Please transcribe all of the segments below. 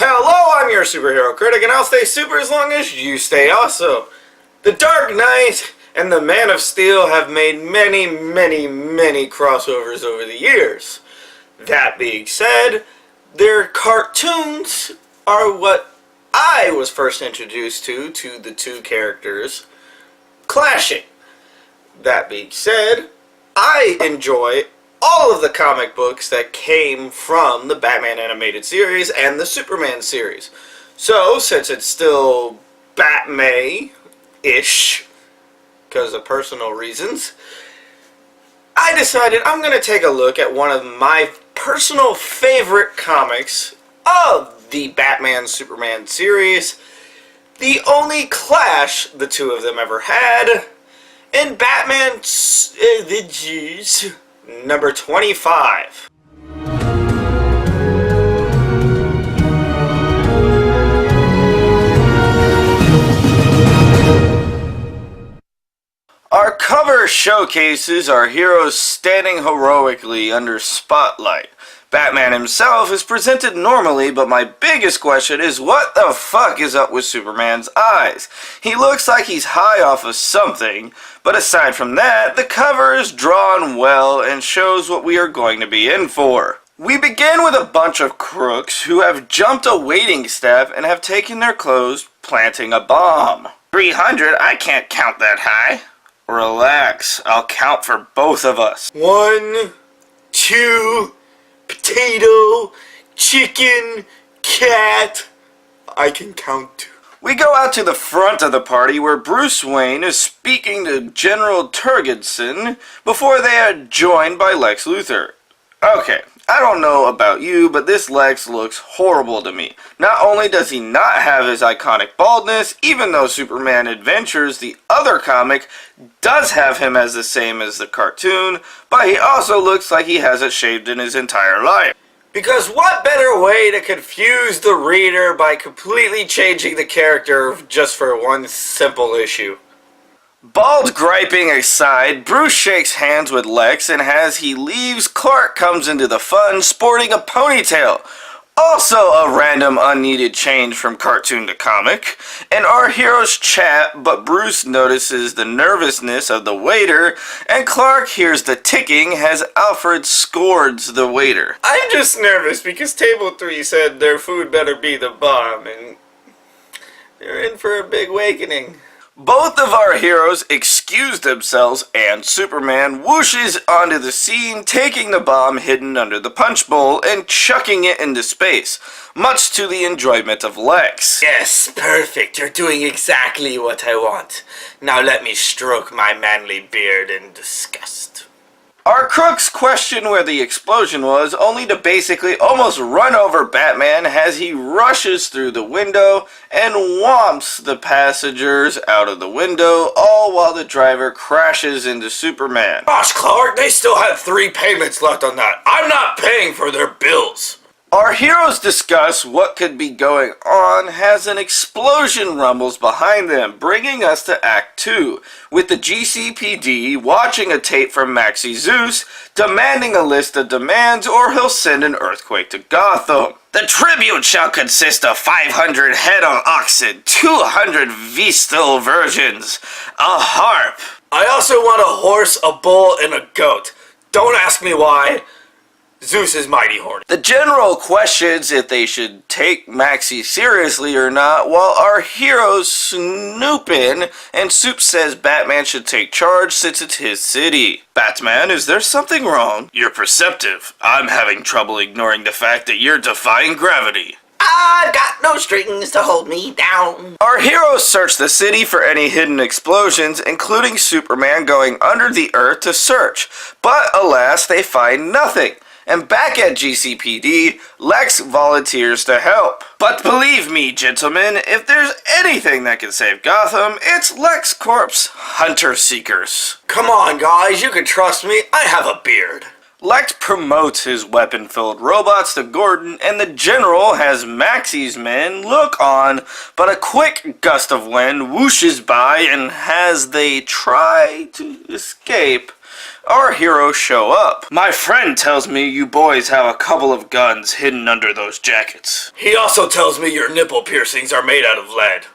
Hello, I'm your superhero critic, and I'll stay super as long as you stay also. The Dark Knight and the Man of Steel have made many crossovers over the years. That being said, their cartoons are what I was first introduced to the two characters clashing. That being said, I enjoy all of the comic books that came from the Batman animated series and the Superman series. So, since it's still Batman-ish, because of personal reasons, I decided I'm going to take a look at one of my personal favorite comics of the Batman-Superman series, the only clash the two of them ever had, in Batman Adventures number 25. Our cover showcases our heroes standing heroically under spotlight. Batman himself is presented normally, but my biggest question is what the fuck is up with Superman's eyes? He looks like he's high off of something, but aside from that, the cover is drawn well and shows what we are going to be in for. We begin with a bunch of crooks who have jumped a waiting staff and have taken their clothes, planting a bomb. 300? I can't count that high. Relax, I'll count for both of us. 1, 2... potato, chicken, cat. I can count too. We go out to the front of the party where Bruce Wayne is speaking to General Turgidson before they are joined by Lex Luthor. Okay, I don't know about you, but this Lex looks horrible to me. Not only does he not have his iconic baldness, even though Superman Adventures, the other comic, does have him as the same as the cartoon, but he also looks like he hasn't shaved in his entire life. Because what better way to confuse the reader by completely changing the character just for one simple issue? Bald griping aside, Bruce shakes hands with Lex, and as he leaves, Clark comes into the fun sporting a ponytail. Also a random unneeded change from cartoon to comic. And our heroes chat, but Bruce notices the nervousness of the waiter, and Clark hears the ticking as Alfred scords the waiter. I'm just nervous because Table 3 said their food better be the bomb, and they're in for a big awakening. Both of our heroes excuse themselves, and Superman whooshes onto the scene, taking the bomb hidden under the punch bowl and chucking it into space, much to the enjoyment of Lex. Yes, perfect. You're doing exactly what I want. Now let me stroke my manly beard in disgust. Our crooks question where the explosion was, only to basically almost run over Batman as he rushes through the window and whomps the passengers out of the window, all while the driver crashes into Superman. Gosh, Clark, they still have 3 payments left on that. I'm not paying for their bills. Our heroes discuss what could be going on as an explosion rumbles behind them, bringing us to Act 2, with the GCPD watching a tape from Maxie Zeus, demanding a list of demands or he'll send an earthquake to Gotham. The tribute shall consist of 500 head of oxen, 200 vestal virgins, a harp. I also want a horse, a bull, and a goat. Don't ask me why. Zeus is mighty horny. The general questions if they should take Maxie seriously or not, while our heroes snoop in, and Soup says Batman should take charge since it's his city. Batman, is there something wrong? You're perceptive. I'm having trouble ignoring the fact that you're defying gravity. I've got no strings to hold me down. Our heroes search the city for any hidden explosions, including Superman going under the earth to search, but alas, they find nothing. And back at GCPD, Lex volunteers to help. But believe me, gentlemen, if there's anything that can save Gotham, it's LexCorp's Hunter Seekers. Come on, guys, you can trust me. I have a beard. Lex promotes his weapon-filled robots to Gordon, and the General has Maxie's men look on, but a quick gust of wind whooshes by, and as they try to escape, our heroes show up. My friend tells me you boys have a couple of guns hidden under those jackets. He also tells me your nipple piercings are made out of lead.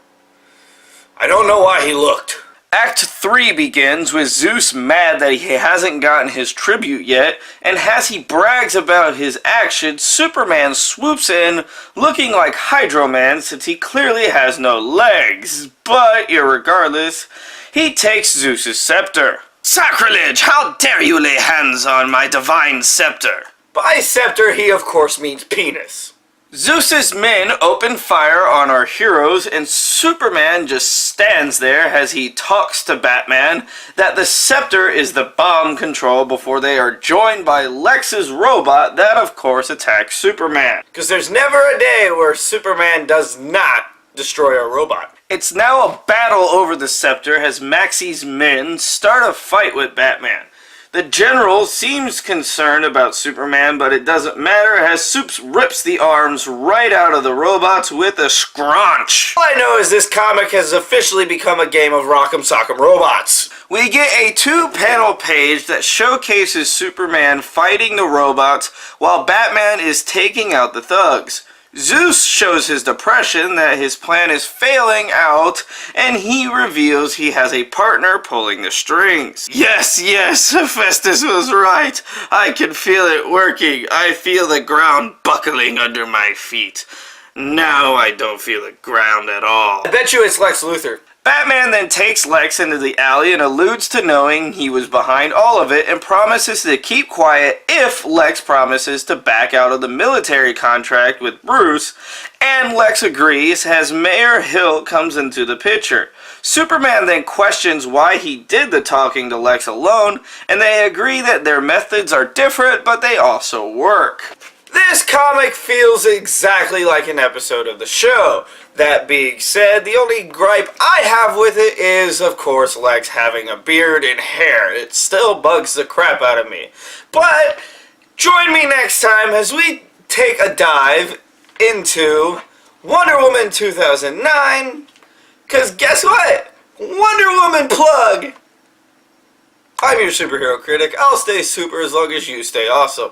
I don't know why he looked. Act 3 begins with Zeus mad that he hasn't gotten his tribute yet, and as he brags about his actions, Superman swoops in, looking like Hydro Man since he clearly has no legs. But, irregardless, he takes Zeus's scepter. Sacrilege! How dare you lay hands on my divine scepter? By scepter, he of course means penis. Zeus's men open fire on our heroes, and Superman just stands there as he talks to Batman that the scepter is the bomb control before they are joined by Lex's robot that of course attacks Superman. Because there's never a day where Superman does not destroy a robot. It's now a battle over the scepter as Maxie's men start a fight with Batman. The General seems concerned about Superman, but it doesn't matter as Supes rips the arms right out of the robots with a scrunch. All I know is this comic has officially become a game of Rock'em Sock'em Robots. We get a 2-panel page that showcases Superman fighting the robots while Batman is taking out the thugs. Zeus shows his depression that his plan is failing out, and he reveals he has a partner pulling the strings. Yes, Hephaestus was right. I can feel it working. I feel the ground buckling under my feet. Now I don't feel the ground at all. I bet you it's Lex Luthor. Batman then takes Lex into the alley and alludes to knowing he was behind all of it and promises to keep quiet if Lex promises to back out of the military contract with Bruce, and Lex agrees as Mayor Hill comes into the picture. Superman then questions why he did the talking to Lex alone, and they agree that their methods are different, but they also work. This comic feels exactly like an episode of the show. That being said, the only gripe I have with it is, of course, Lex having a beard and hair. It still bugs the crap out of me. But join me next time as we take a dive into Wonder Woman 2009. Because guess what? Wonder Woman plug! I'm your superhero critic. I'll stay super as long as you stay awesome.